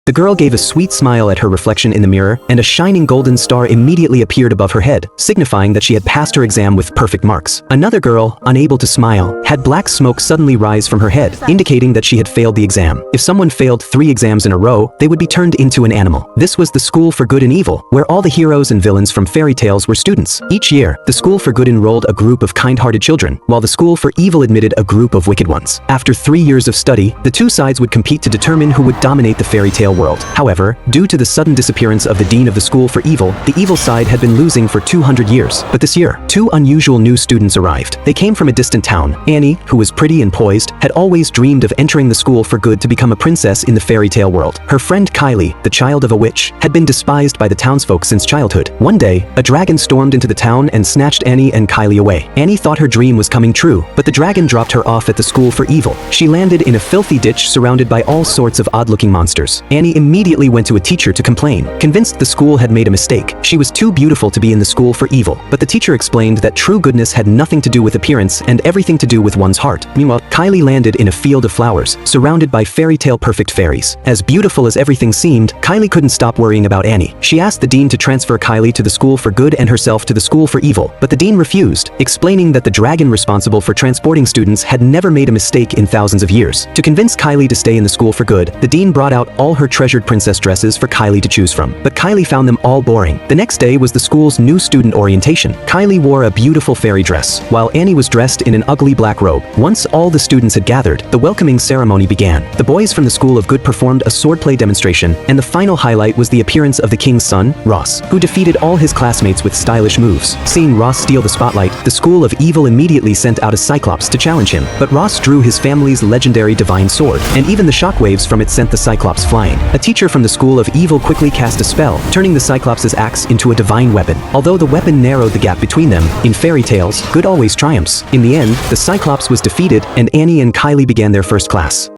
The girl gave a sweet smile at her reflection in the mirror, and a shining golden star immediately appeared above her head, signifying that she had passed her exam with perfect marks. Another girl, unable to smile, had black smoke suddenly rise from her head, indicating that she had failed the exam. If someone failed 3 exams in a row, they would be turned into an animal. This was the School for Good and Evil, where all the heroes and villains from fairy tales were students. Each year, the School for Good enrolled a group of kind-hearted children, while the School for Evil admitted a group of wicked ones. After 3 years of study, the two sides would compete to determine who would dominate the fairy tale world. However, due to the sudden disappearance of the dean of the School for Evil, the evil side had been losing for 200 years. But this year, 2 unusual new students arrived. They came from a distant town. Annie, who was pretty and poised, had always dreamed of entering the School for Good to become a princess in the fairy tale world. Her friend Kylie, the child of a witch, had been despised by the townsfolk since childhood. One day, a dragon stormed into the town and snatched Annie and Kylie away. Annie thought her dream was coming true, but the dragon dropped her off at the School for Evil. She landed in a filthy ditch surrounded by all sorts of odd-looking monsters. Annie immediately went to a teacher to complain, convinced the school had made a mistake. She was too beautiful to be in the School for Evil, but the teacher explained that true goodness had nothing to do with appearance and everything to do with one's heart. Meanwhile, Kylie landed in a field of flowers, surrounded by fairy tale perfect fairies. As beautiful as everything seemed, Kylie couldn't stop worrying about Annie. She asked the dean to transfer Kylie to the School for Good and herself to the School for Evil, but the dean refused, explaining that the dragon responsible for transporting students had never made a mistake in thousands of years. To convince Kylie to stay in the School for Good, the dean brought out all her treasured princess dresses for Kylie to choose from, but Kylie found them all boring. The next day was the school's new student orientation. Kylie wore a beautiful fairy dress, while Annie was dressed in an ugly black robe. Once all the students had gathered, the welcoming ceremony began. The boys from the School of Good performed a swordplay demonstration, and the final highlight was the appearance of the king's son, Ross, who defeated all his classmates with stylish moves. Seeing Ross steal the spotlight, the School of Evil immediately sent out a Cyclops to challenge him, but Ross drew his family's legendary divine sword, and even the shockwaves from it sent the Cyclops flying. A teacher from the School of Evil quickly cast a spell, turning the Cyclops' axe into a divine weapon. Although the weapon narrowed the gap between them, in fairy tales, good always triumphs. In the end, the Cyclops was defeated, and Annie and Kylie began their first class.